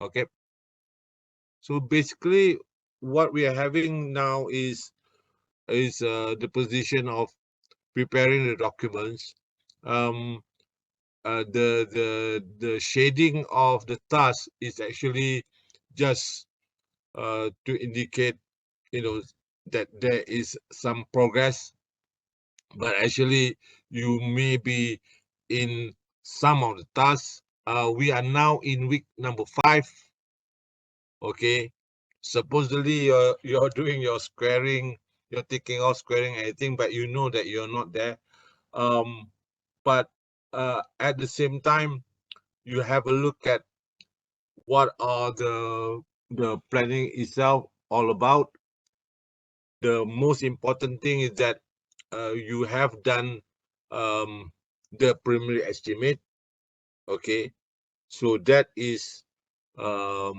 Okay, so basically what we are having now is the position of preparing the documents. um the shading of the task is actually just to indicate, that there is some progress, but actually you may be in some of the tasks. We are now in week number 5. Okay, supposedly you're doing your squaring, you're taking off squaring anything, but you know that you're not there. But at the same time, you have a look at what are the planning itself all about. The most important thing is that you have done the preliminary estimate. Okay, so that is a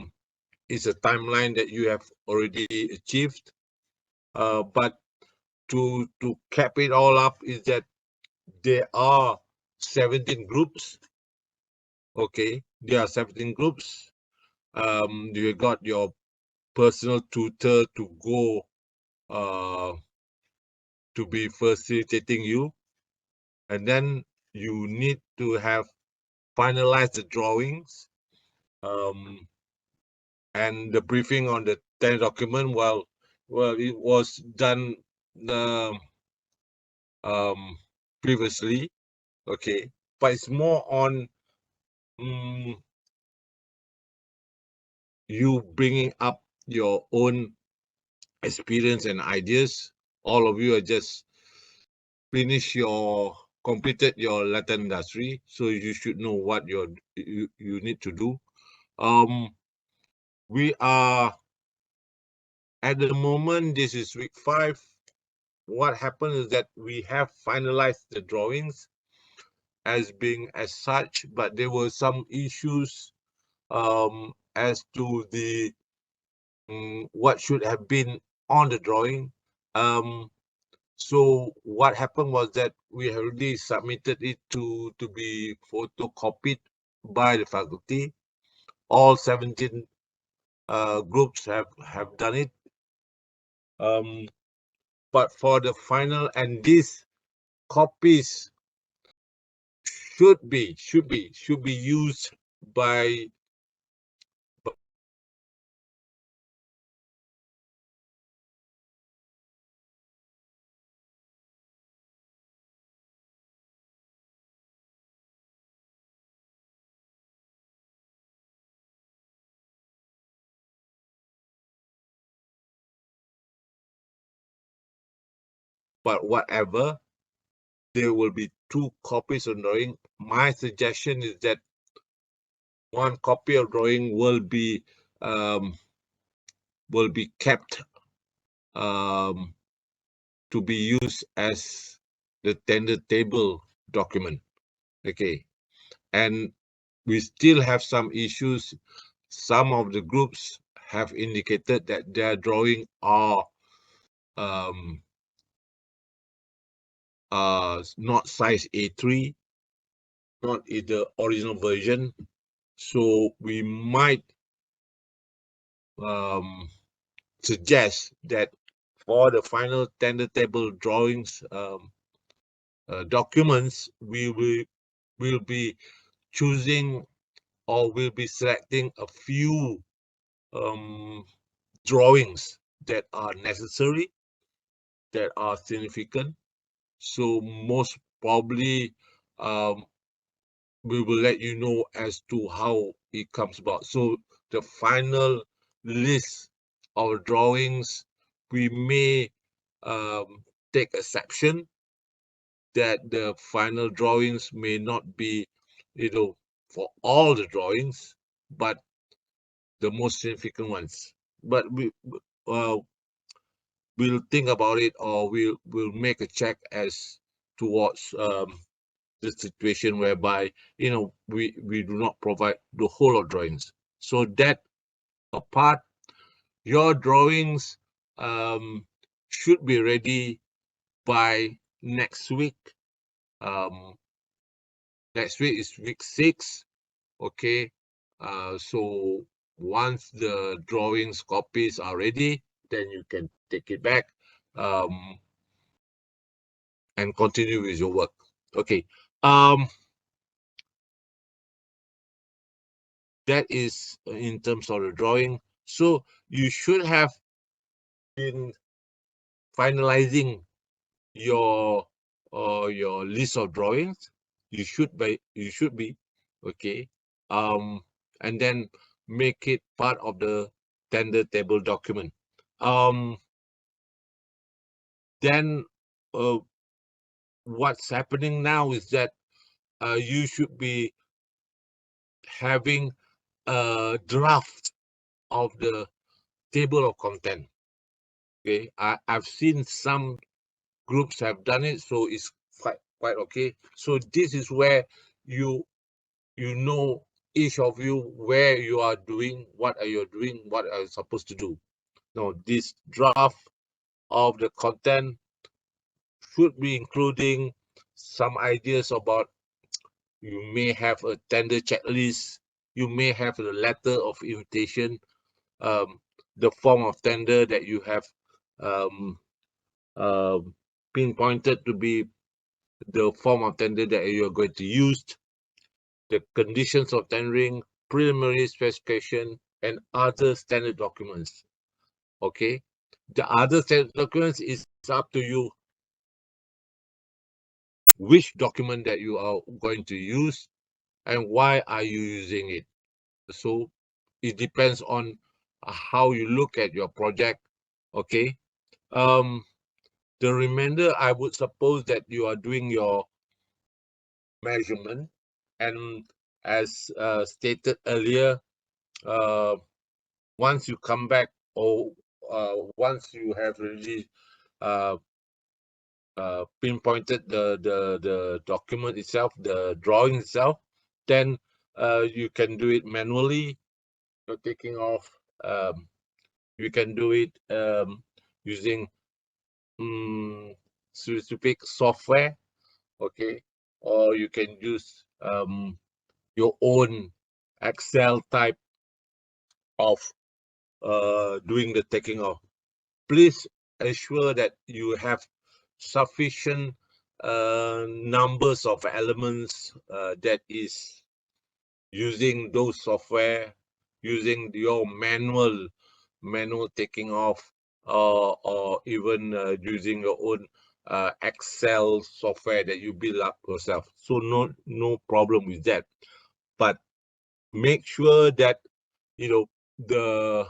timeline that you have already achieved. But to cap it all up is that there are 17 groups. Okay, there are 17 groups. You got your personal tutor to go to be facilitating you, and then you need to have finalized the drawings, um, and the briefing on the 10 document. Well, it was done uh, um, previously. Okay, but it's more on um, you bringing up your own experience and ideas. All of you are just completed your Latin industry, so you should know what you need to do. We are at the moment, this is week 5. What happened is that we have finalized the drawings as being as such, but there were some issues as to the what should have been on the drawing. So what happened was that we have already submitted it to be photocopied by the faculty. All 17 groups have done it. But for the final, and these copies should be used by but whatever. There will be 2 copies of drawing. My suggestion is that 1 copy of drawing um, will be kept um, to be used as the tender table document. Okay, and we still have some issues. Some of the groups have indicated that their drawing um, not size A3, not in the original version. So we might um, suggest that for the final tender table drawings documents, we will be choosing, or we'll be selecting a few um, drawings that are necessary, that are significant. So most probably, um, we will let you know as to how it comes about. So the final list of drawings, we may take exception that the final drawings may not be, for all the drawings, but the most significant ones. But uh, we'll think about it, or we'll make a check as towards the situation whereby we do not provide the whole of drawings. So that apart, your drawings should be ready by next week. Um, Next week is week 6. Okay, so once the drawings copies are ready, then you can take it back and continue with your work. Okay. That is in terms of the drawing. So you should have been finalizing your your list of drawings. You should be okay. And then make it part of the tender table document. Then what's happening now is that you should be having a draft of the table of content. Okay, I've seen some groups have done it, so it's quite okay. So this is where you know each of you where you are doing, what are you doing, what are you supposed to do. Now this draft of the content should be including some ideas about, you may have a tender checklist, you may have a letter of invitation, um, the form of tender that you have um, uh, pinpointed to be the form of tender that you are going to use, the conditions of tendering, preliminary specification, and other standard documents. Okay, the other standard documents is up to you which document that you are going to use and why are you using it. So it depends on how you look at your project. Okay. The remainder, I would suppose that you are doing your measurement, and as stated earlier, uh, once you come back, or once you have really uh, pinpointed the document itself, the drawing itself, then you can do it manually. You're taking off. You can do it using specific software, okay, or you can use your own Excel type of doing the taking off. Please ensure that you have sufficient numbers of elements that is using those software, using your manual taking off, or even using your own Excel software that you build up yourself. So no problem with that. But make sure that you know the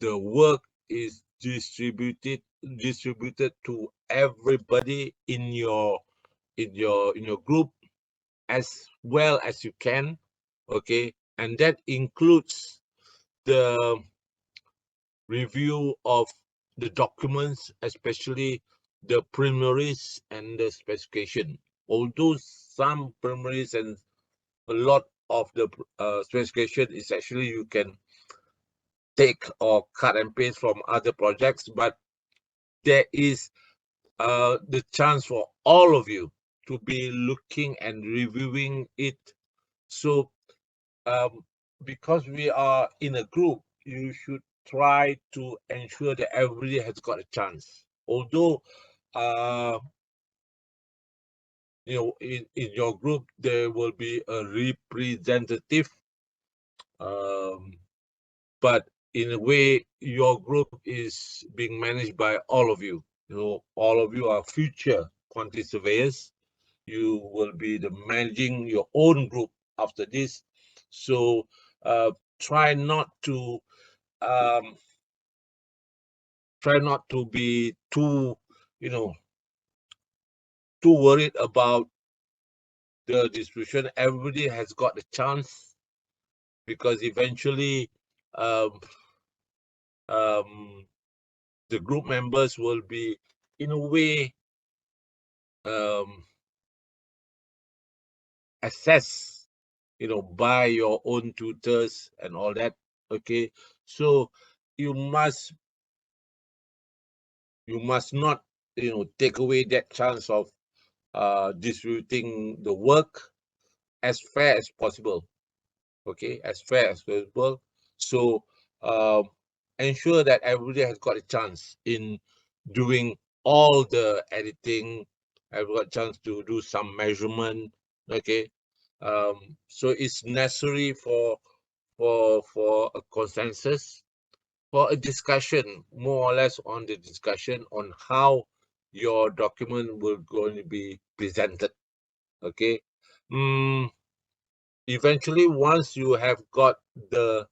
work is distributed to everybody in your group as well as you can. Okay, and that includes the review of the documents, especially the preliminaries and the specification. Although some preliminaries and a lot of the specification is actually you can take or cut and paste from other projects, but there is the chance for all of you to be looking and reviewing it. So because we are in a group, you should try to ensure that everybody has got a chance. Although in your group there will be a representative, but in a way your group is being managed by all of you. All of you are future quantity surveyors. You will be the managing your own group after this. So try not to um, be too worried about the distribution. Everybody has got a chance, because eventually um, um, the group members will be in a way um, assessed by your own tutors and all that. Okay, so you must not take away that chance of distributing the work as fair as possible. okay, as fair as possible. So ensure that everybody has got a chance in doing all the editing. I've got a chance to do some measurement. Okay, so it's necessary for a consensus, for a discussion, more or less on the discussion on how your document will going to be presented. Okay. Eventually, once you have got the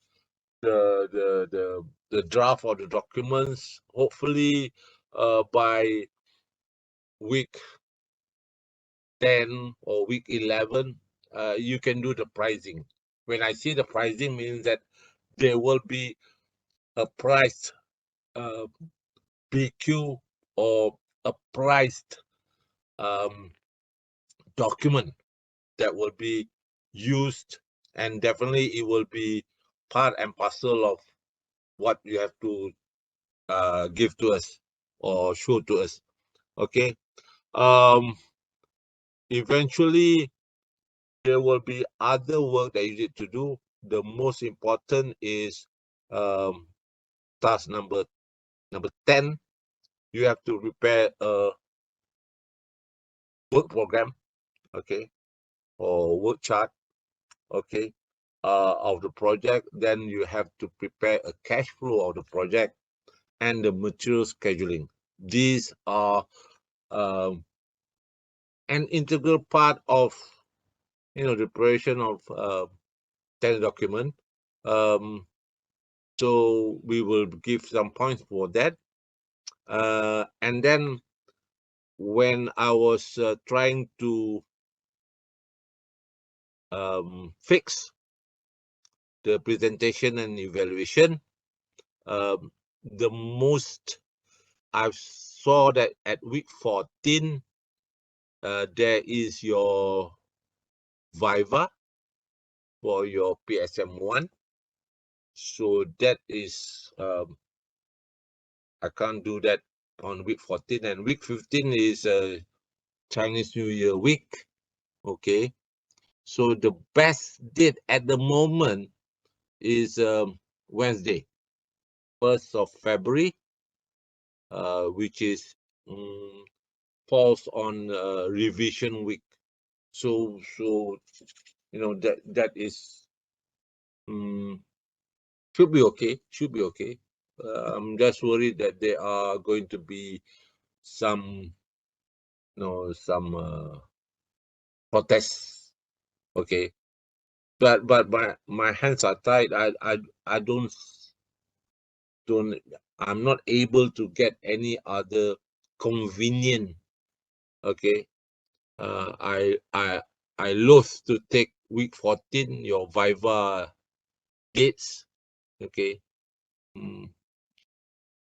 draft or the documents, hopefully by week 10 or week 11, you can do the pricing. When I say the pricing, means that there will be a price PQ or a priced document that will be used, and definitely it will be part and parcel of what you have to give to us or show to us. Okay. Eventually there will be other work that you need to do. The most important is task number 10. You have to prepare a work program, okay, or work chart, okay, of the project. Then you have to prepare a cash flow of the project and the material scheduling. These are an integral part of the preparation of 10 document. So we will give some points for that. And then when I was trying to fix the presentation and evaluation, the most I saw that at week 14, there is your Viva for your PSM1. So that is, I can't do that on week 14. And week 15 is Chinese New Year week. Okay. So the best date at the moment is Wednesday, 1st of February, which is falls on revision week. So that is should be okay. Should be okay. I'm just worried that there are going to be some protests. Okay, but my hands are tied. I don't I'm not able to get any other convenient. Okay, I loathe to take week 14 your Viva dates. Okay.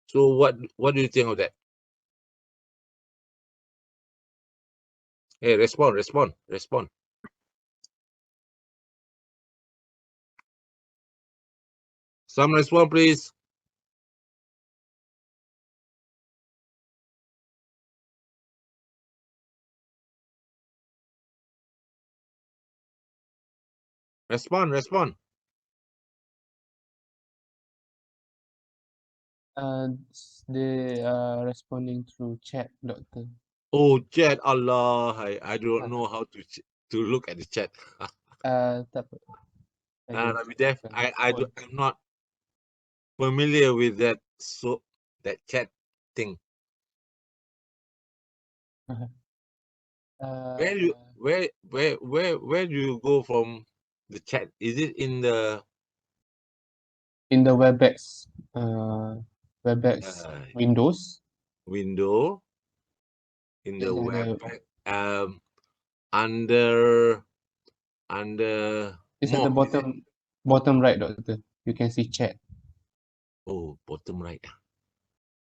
So what do you think of that? Hey, respond. Some respond, please. Respond. They are responding through chat, Doctor. Oh, chat. Allah, I don't know how to look at the chat. Tak apa. Lagi akan respond. I'm not familiar with that that chat thing. Where do you where do you go from the chat? Is it in the WebEx Windows? window, in the Then web, ada under it's at the more, is it? bottom right, Doctor. You can see chat. Oh, bottom right.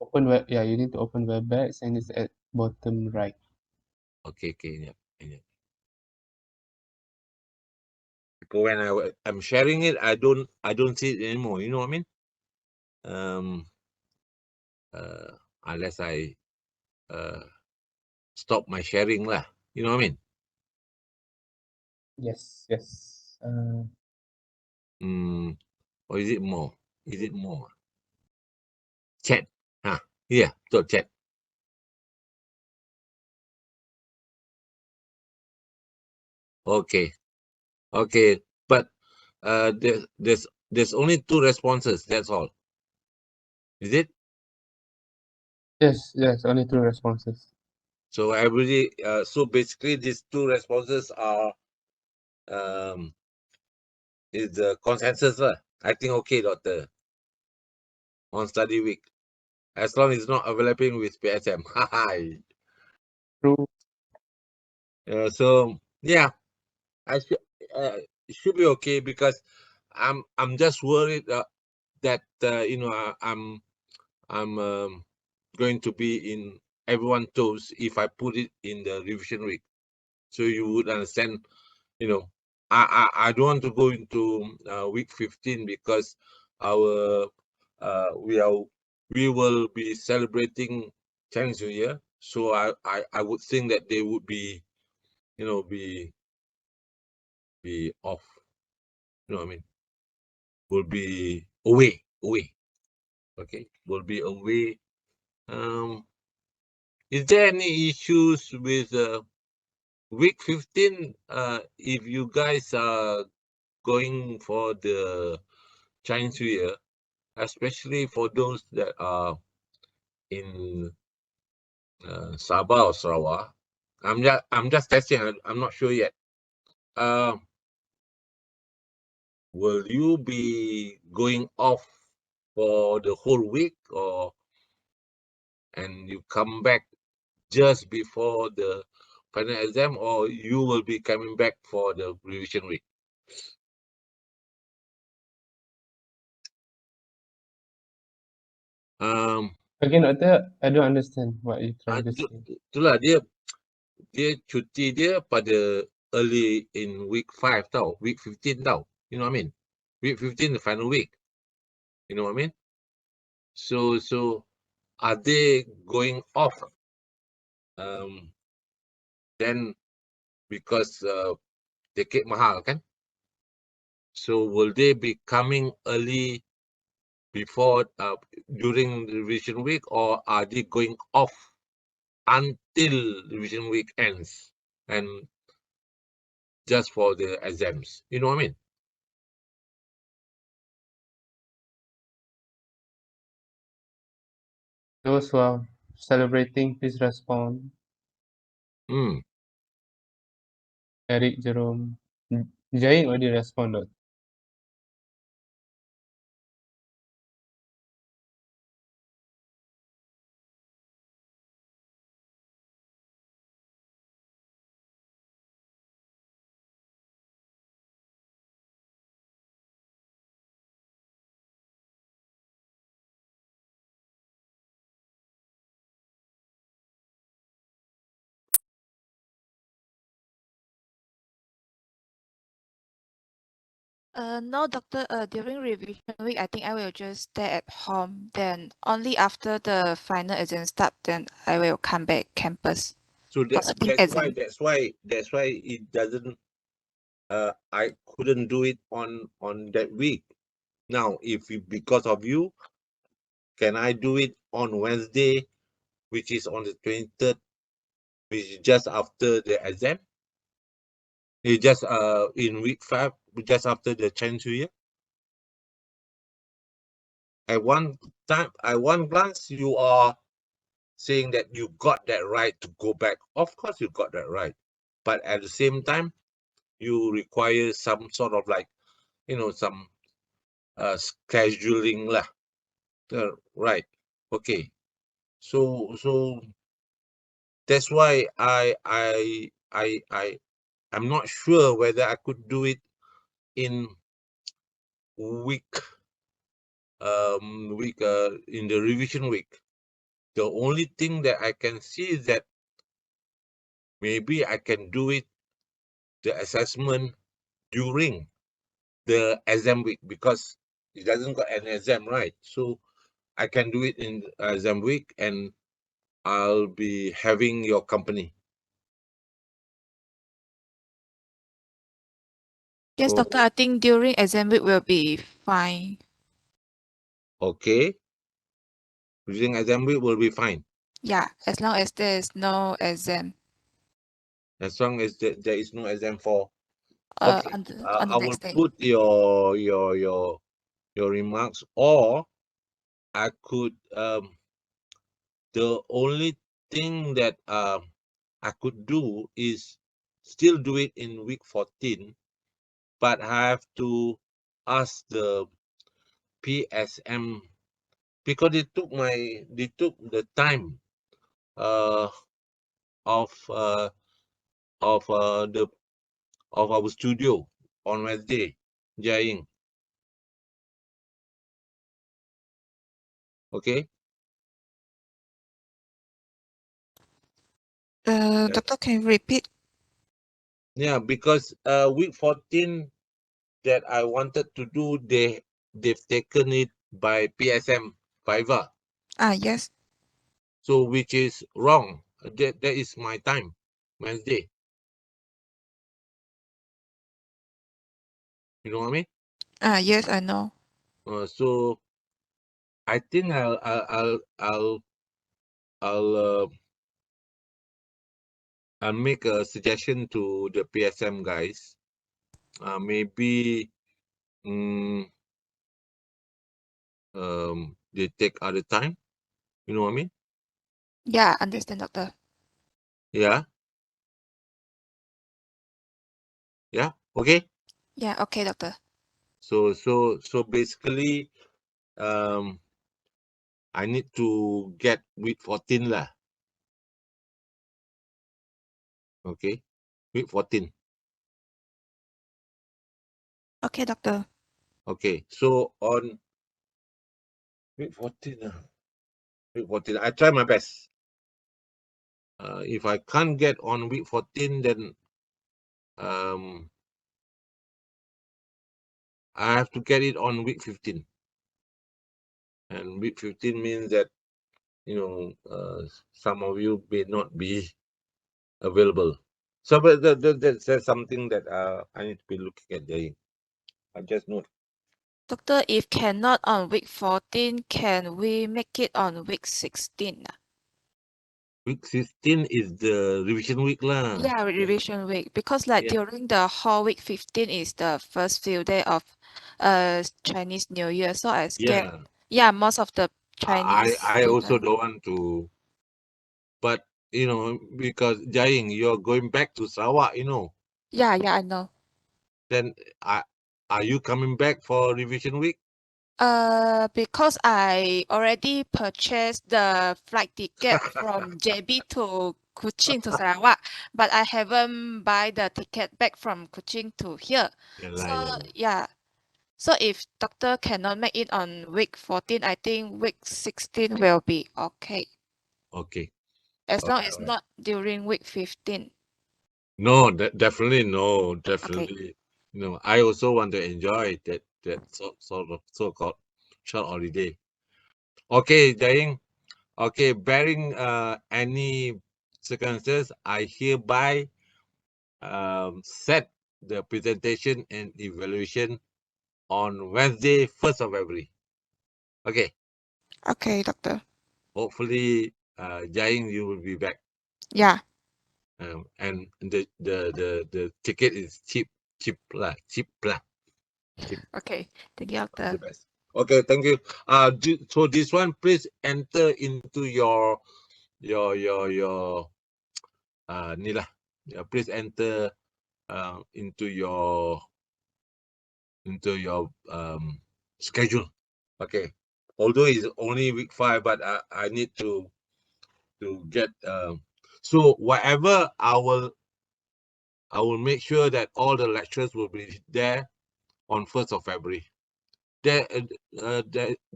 Open web. Yeah, you need to open WebEx and it's at bottom right. Okay, yeah. Because when I'm sharing it, I don't see it anymore. You know what I mean? Unless I stop my sharing lah. You know what I mean? Yes. Or is it more? Is it more? Chat. Yeah, so chat. Okay. Okay. But there's only 2 responses, that's all. Is it? Yes, only 2 responses. So everybody, so basically these 2 responses are is the consensus lah. I think okay, doctor, on study week, as long as it's not overlapping with PSM. True. So yeah, I should it should be okay, because I'm just worried that I'm going to be in everyone's toes if I put it in the revision week. So you would understand, I don't want to go into week 15, because our we will be celebrating Chinese New Year. So I would think that they would be be off. You know what I mean? Will be away. Okay, will be away. Is there any issues with week 15? If you guys are going for the Chinese New Year, especially for those that are in Sabah or Sarawak. I'm just testing. I'm not sure yet. Will you be going off for the whole week, and you come back just before the final exam, or you will be coming back for the revision week? Again, doctor, I don't understand what you're trying to say. Itulah dia cuti dia pada early in week 5 tau, week 15 tau. You know what I mean? Week 15 the final week. You know what I mean? So are they going off then, because tiket mahal kan? So will they be coming early before during the revision week, or are they going off until revision week ends and just for the exams? You know what I mean? Those who are celebrating, please respond. Eric, Jerome. Jai already responded. No, doctor. During revision week, I think I will just stay at home. Then only after the final exam start, then I will come back campus. So that's why it doesn't. I couldn't do it on that week. Now, because of you, can I do it on Wednesday, which is on the 23rd, which is just after the exam? It's just in week 5, just after the Chinese New Year. At one glance, you are saying that you got that right to go back. Of course, you got that right, but at the same time, you require some sort of some scheduling lah. Right. Okay. So that's why I'm not sure whether I could do it in week in the revision week. The only thing that I can see is that maybe I can do it, the assessment, during the exam week, because it doesn't got an exam, right? So I can do it in exam week, and I'll be having your company. Yes, So, doctor, I think during exam week will be fine. okay. During exam week will be fine. Yeah, as long as there is no exam As long as there is no exam for. on Okay. the I will next day. put your remarks, or I could the only thing that I could do is still do it in week 14, but I have to ask the PSM because they took the time uh of the of our studio on Wednesday, Jaing. Okay. Doctor, can you repeat? Yeah, because week 14 that I wanted to do, they've taken it by PSM Fiverr. Yes. So which is wrong. That is my time, Wednesday. You know what I mean? Yes, I know. So I think I'll make a suggestion to the PSM guys. Maybe they take other time. You know what I mean? Yeah, understand, doctor. Yeah. Yeah. Okay. Yeah, okay, doctor. So basically, I need to get week 14 lah. Okay, week 14. Okay, doctor. Okay, so on week 14, week 14, I try my best. If I can't get on week 14, then I have to get it on week 15. And week 15 means that, some of you may not be available. So, but that's something that I need to be looking at, Jay. I just note. Doctor, if cannot on week 14, can we make it on week 16? Week 16 is the revision week lah. Yeah, revision week. Because like Yeah. during the whole week 15 is the first few day of Chinese New Year. So I scared. Yeah. Yeah, most of the Chinese I also student. don't want to, but because Jaing, you're going back to Sarawak, Yeah, I know. then are you coming back for revision week? Because I already purchased the flight ticket from JB to Kuching to Sarawak, but I haven't buy the ticket back from Kuching to here. Yalah, So yalah. yeah. So if doctor cannot make it on week 14, I think week 16 will be okay. Okay. As long as Alright. not during week 15. No, definitely no, definitely. I also want to enjoy that sort of so-called short holiday. Okay, Jaing. Okay, barring any circumstances, I hereby set the presentation and evaluation on Wednesday, 1st of February. Okay. Okay, doctor. Hopefully, Jaing, you will be back. Yeah. And the ticket is cheap lah. Okay. Thank you, The doctor. best. Okay, thank you. So this one, please enter into your Nila. Please enter into your schedule. Okay. Although it's only week 5, but I need to get so whatever I will make sure that all the lecturers will be there on 1st of February. There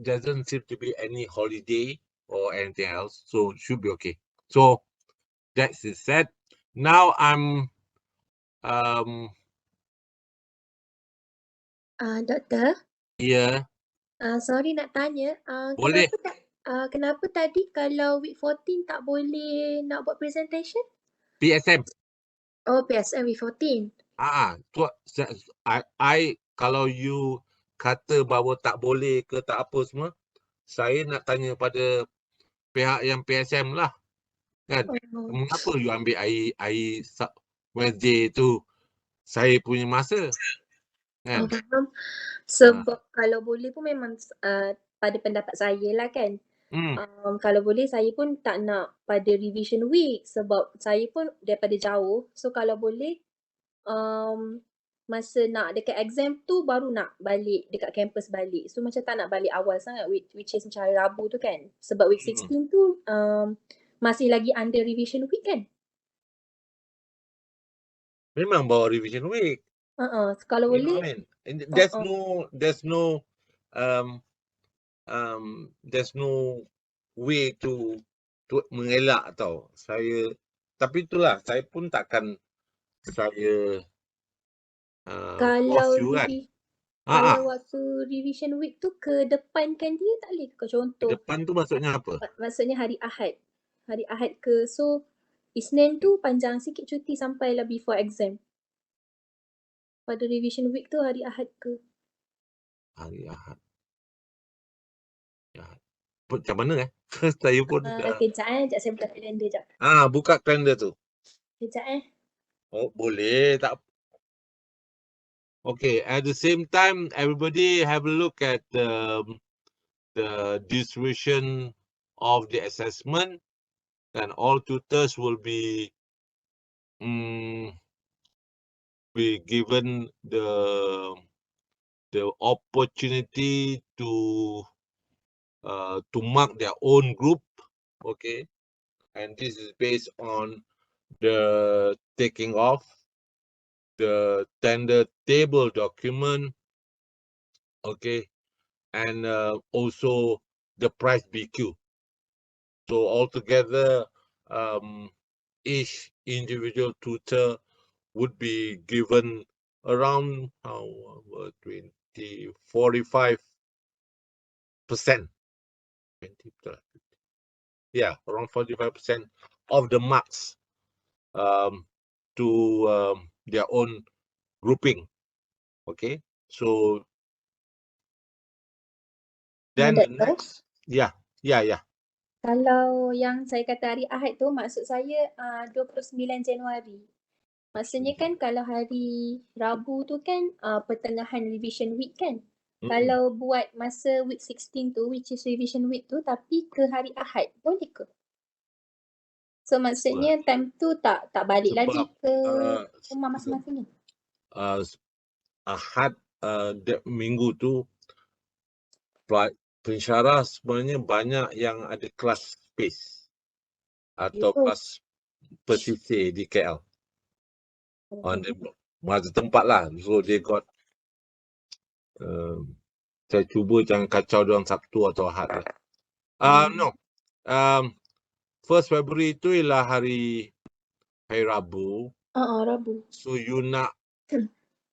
doesn't seem to be any holiday or anything else, so it should be okay. So that's it said. Now I'm Doktor, yeah. sorry nak tanya, Boleh. kenapa tadi kalau week 14 tak boleh nak buat presentation? PSM. Oh, PSM week 14. Tu kalau you kata bahawa tak boleh ke tak apa semua, saya nak tanya pada pihak yang PSM lah, kan? Mengapa you ambil air Wednesday tu saya punya masa, kan? Faham. Sebab kalau boleh pun memang pada pendapat saya lah kan. Kalau boleh saya pun tak nak pada revision week sebab saya pun daripada jauh. So kalau boleh masa nak dekat exam tu baru nak balik dekat kampus balik. So macam tak nak balik awal sangat which is macam hari Rabu tu kan. Sebab week 16 tu masih lagi under revision week kan. Memang bawa revision week. Kalau You know boleh what I mean? There's no way to mengelak tau. Tapi itulah, saya pun takkan saya force you kan. Kalau waktu revision week tu ke depan kan dia tak boleh ke contoh. Depan tu maksudnya apa? Maksudnya hari Ahad. Hari Ahad ke so Isnin tu panjang sikit cuti sampailah before exam. Pada revision week tu hari Ahad ke? Hari Ahad. Macam mana saya pun Kejap saya buka kalender jap. buka kalender tu. Kejap Oh, boleh tak? Okay, at the same time, everybody have a look at the distribution of the assessment, and all tutors will be given the opportunity to mark their own group, okay, and this is based on the taking off the tender table document, okay, and also the price BQ. So altogether, each individual tutor would be given around 45%. Yeah, around 45% of the marks to their own grouping. Okay, so then the next, yeah. Kalau yang saya kata hari Ahad tu maksud saya 29 Januari. Maksudnya kan kalau hari Rabu tu kan pertengahan revision week kan. Kalau buat masa week 16 tu which is revision week tu tapi ke hari Ahad boleh ke? So maksudnya time tu tak balik lagi ke rumah masing-masing ni? Ahad minggu tu pensyarah sebenarnya banyak yang ada kelas space atau kelas pesisir di KL. Ada tempat lah. So they got saya cuba jangan kacau diorang Sabtu atau Ahad lah. No. 1st February tu ialah hari Rabu. Rabu. So you nak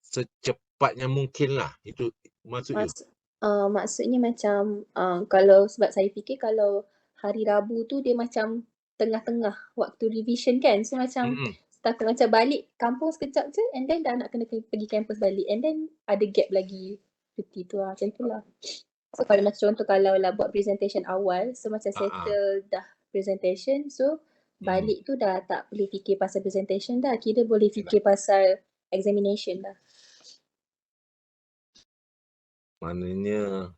secepatnya mungkin lah. Itu maksud you? Maksudnya macam kalau sebab saya fikir kalau hari Rabu tu dia macam tengah-tengah waktu revision kan. So macam start macam balik kampung sekejap je and then dah nak kena pergi kampus balik and then ada gap lagi cuti tu lah. Macam tu lah. So kalau macam contoh kalau lah buat presentation awal so macam settle dah presentation so balik tu dah tak boleh fikir pasal presentation dah. Kira boleh fikir pasal examination dah. Maknanya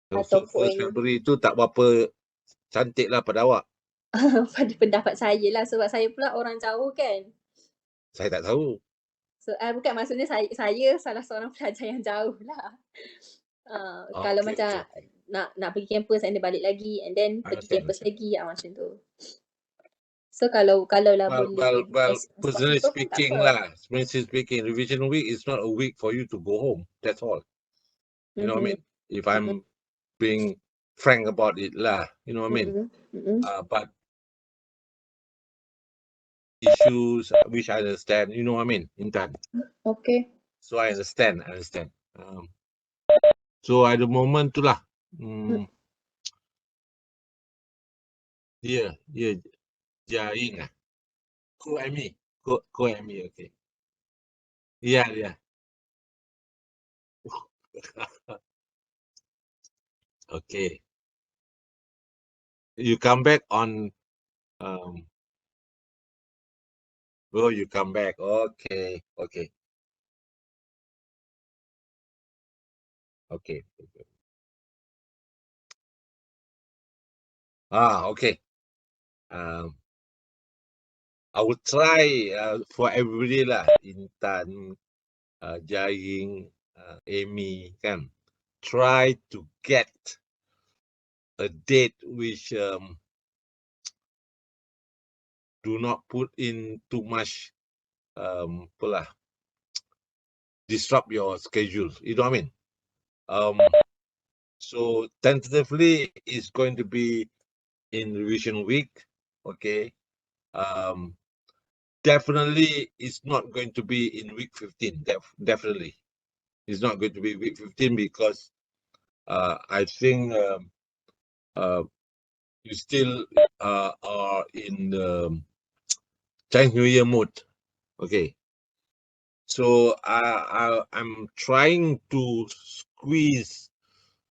Ataupun 1st February tu tak berapa cantik lah pada awak. Pada pendapat saya lah sebab saya pula orang jauh kan. Saya tak tahu. So bukan maksudnya saya salah seorang pelajar yang jauh lah. Kalau macam nak pergi kampus and then balik lagi and then pergi kampus lagi macam tu. So kalau lah boleh personally speaking lah, revision week is not a week for you to go home. That's all. You know what I mean? If I'm being frank about it lah, you know what I mean? But issues which I understand, you know what I mean? Intan. Okay. So I understand. So at the moment tu lah. Yeah, Jaing lah. Co-ME. Co-ME, okay. Yeah. Okay. You come back on oh, you come back. Okay. Okay. Okay. I will try for everybody lah. Intan, Jaying, Amy, kan. Try to get a date which do not put in too much disrupt your schedule. You know what I mean? So tentatively it's going to be in revision week. Okay. Definitely it's not going to be in week 15. Definitely. It's not going to be week 15 because I think you still are in the Chinese New Year mode. Okay. So I'm trying to squeeze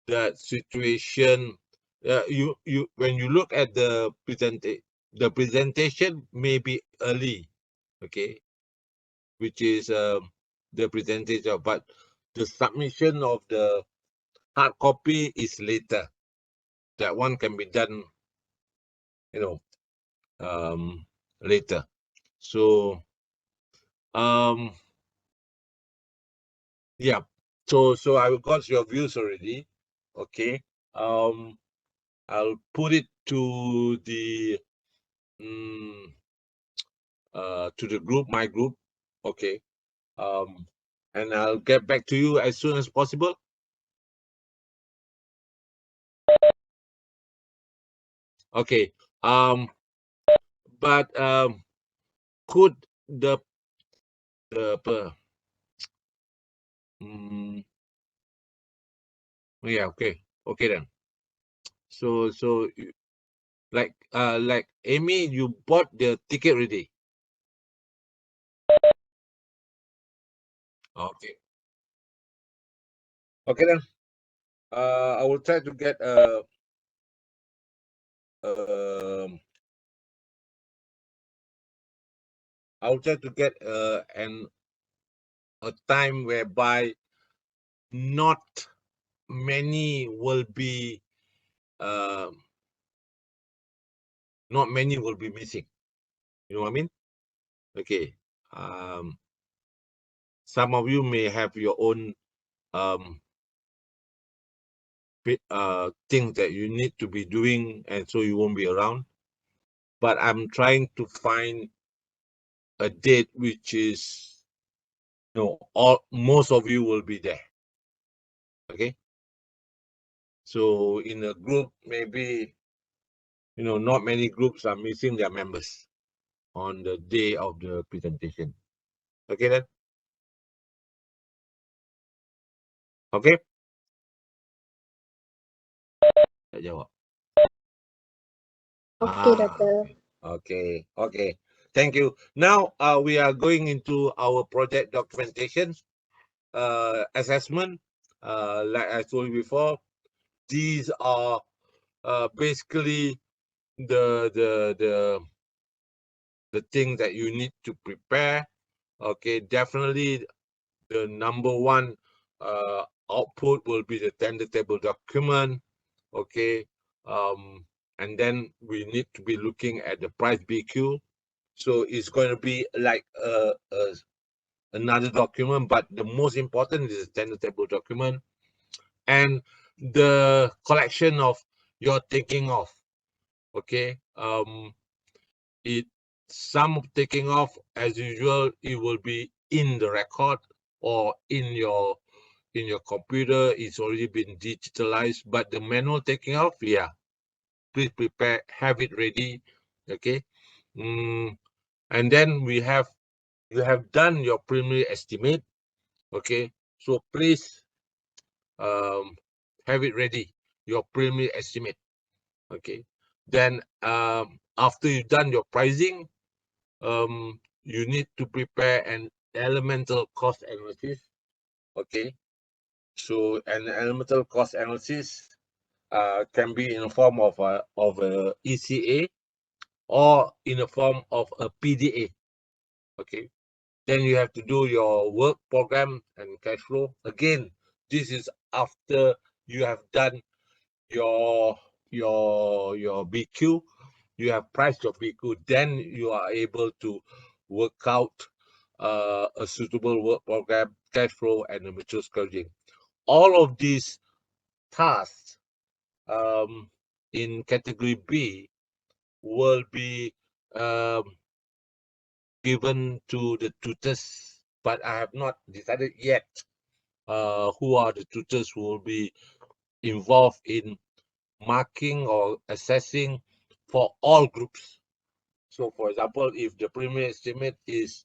that situation. You when you look at the presentation may be early, okay, which is the presentation, but the submission of the hard copy is later. That one can be done, you know, later. So yeah. So I got your views already. Okay. I'll put it to the group, my group. Okay. And I'll get back to you as soon as possible. Okay. But could the yeah, okay then. So like Amy, you bought the ticket already. Okay then. I will try to get a time whereby not many will be missing. You know what I mean? Okay. Some of you may have your own things that you need to be doing, and so you won't be around. But I'm trying to find a date which is, most of you will be there. Okay. So in a group, maybe, not many groups are missing their members on the day of the presentation. Okay then. Okay. Tak jawab. Okay, Doctor. Okay. Thank you. Now we are going into our project documentation assessment. Like I told you before, these are basically the thing that you need to prepare. Okay, definitely the number one output will be the tender table document. Okay, and then we need to be looking at the price BQ. So it's going to be like another document, but the most important is the tender table document and the collection of your taking off. Okay, some taking off, as usual, it will be in the record or in your computer. It's already been digitalized, but the manual taking off, yeah, please prepare, have it ready. Okay. And then you have done your preliminary estimate. Okay, so please have it ready, your preliminary estimate. Okay, then after you've done your pricing, you need to prepare an elemental cost analysis. Okay, so an elemental cost analysis can be in the form of a ECA or in the form of a PDA. Okay, then you have to do your work program and cash flow. Again, this is after you have done your BQ, you have priced your BQ, then you are able to work out a suitable work program, cash flow, and a mature scheduling. All of these tasks in category B will be given to the tutors, but I have not decided yet who are the tutors who will be involved in marking or assessing for all groups. So, for example, if the premium estimate is,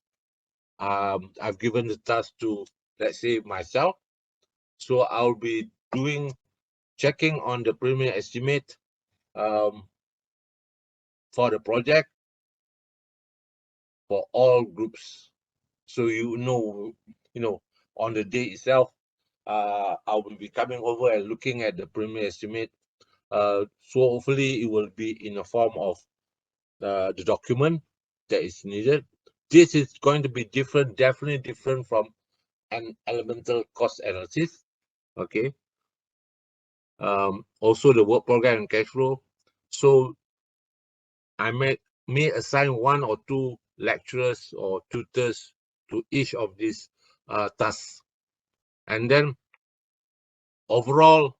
I've given the task to, let's say, myself, so I'll be checking on the premium estimate for the project for all groups. So you know, on the day itself, I will be coming over and looking at the premium estimate. So hopefully it will be in the form of the document that is needed. This is going to be different, definitely different from an elemental cost analysis. Okay. Also the work program and cash flow. So I may assign 1 or 2 lecturers or tutors to each of these tasks, and then overall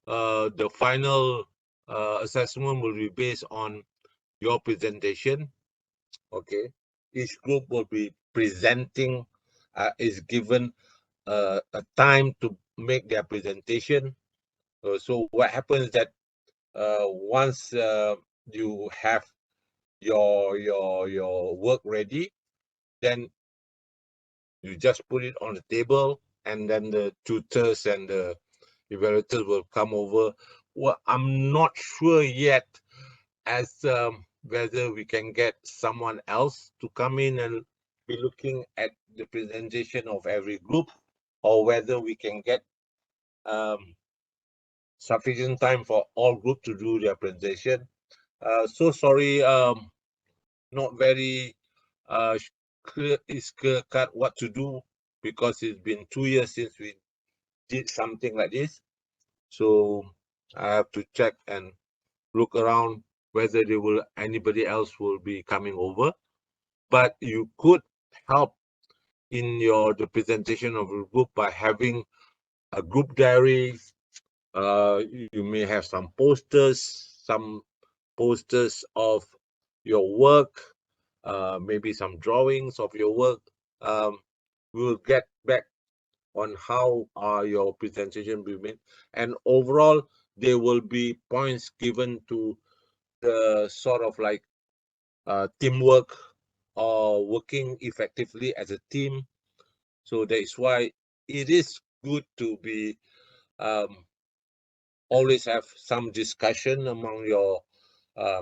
the final assessment will be based on your presentation. Okay, each group will be presenting, is given a time to make their presentation. So what happens that once you have your work ready, then you just put it on the table, and then the tutors and the evaluators will come over. Well, I'm not sure yet as whether we can get someone else to come in and be looking at the presentation of every group, or whether we can get sufficient time for all groups to do their presentation. So sorry, not very clear cut what to do, because it's been 2 years since we did something like this. So I have to check and look around whether anybody else will be coming over. But you could help in the presentation of a group by having a group diary. You may have some posters of your work, maybe some drawings of your work. We'll get back on how your presentation will be made, and overall there will be points given to the sort of like teamwork or working effectively as a team. So that is why it is good to be always have some discussion among your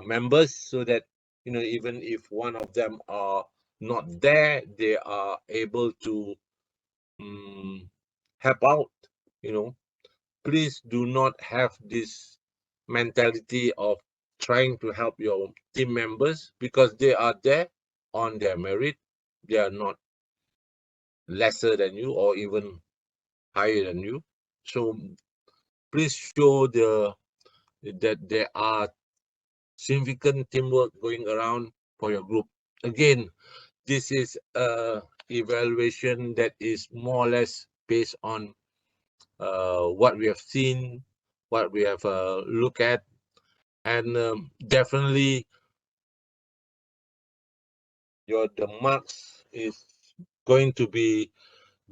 members, so that even if one of them are not there, they are able to help out. Please do not have this mentality of trying to help your team members, because they are there on their merit. They are not lesser than you or even higher than you. So please show that there are significant teamwork going around for your group. Again, this is a evaluation that is more or less based on what we have seen, what we have looked at, and definitely the marks is going to be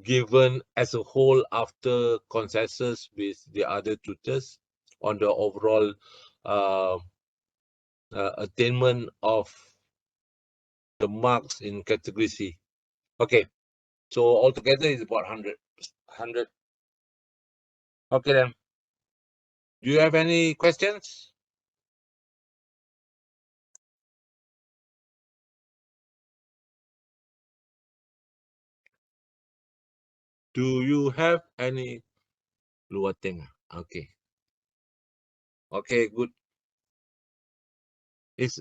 given as a whole after consensus with the other tutors on the overall attainment of the marks in category C. Okay, so altogether it's about 100. Okay then. Do you have any questions? Do you have any luar tengah? Okay. Okay, good. Is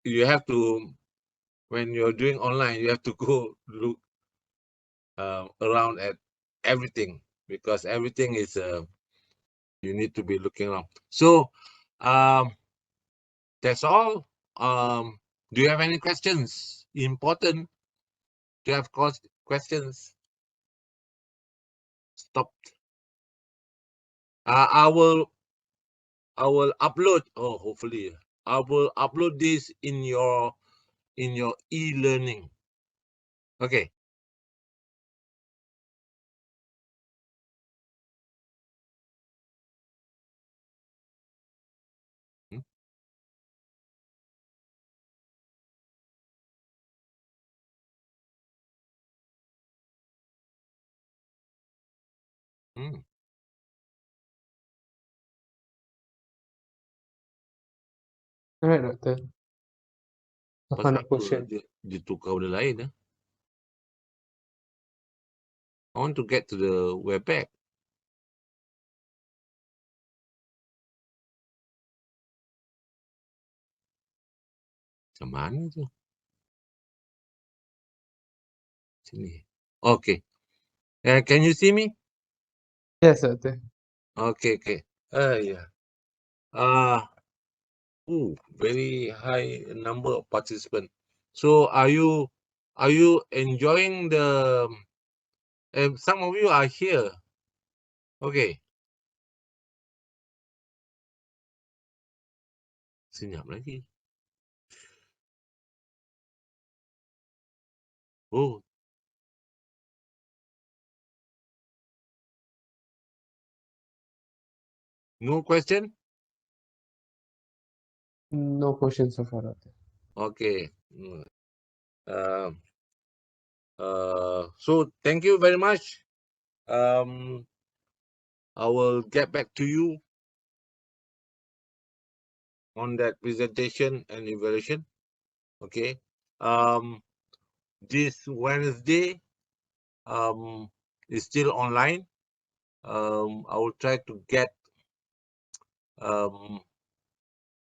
you have to, when you're doing online, you have to go look around at everything, because everything is you need to be looking around. So that's all. Do you have any questions? Important. Do you have questions? Stop. I will upload. Oh, hopefully I will upload this in your e-learning. Okay. Hmm? Hmm. Alright, Doctor. I Pasal found a apa question. dia tukar benda lain. I want to get to the webpack. Macam mana tu? Sini. Okay. Can you see me? Yes, Doctor. Okay, okay. Yeah. Very high number of participants. So are you enjoying the some of you are here. Okay. Senyap lagi. Oh. No question? No questions so far, Doctor. Okay. So thank you very much. I will get back to you on that presentation and evaluation. Okay. This Wednesday is still online. I will try to get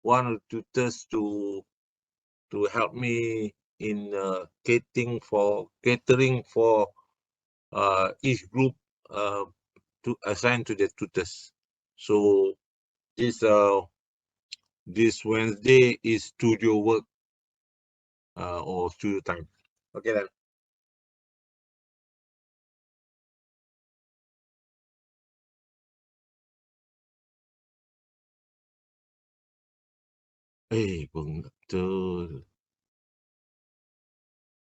one or two tutors to help me in catering for each group to assign to the tutors. So this Wednesday is studio work or studio time. Okay then. Betul.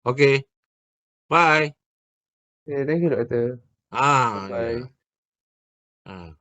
Okay. Bye. Yeah, thank you, Doctor. Yeah. Bye-bye.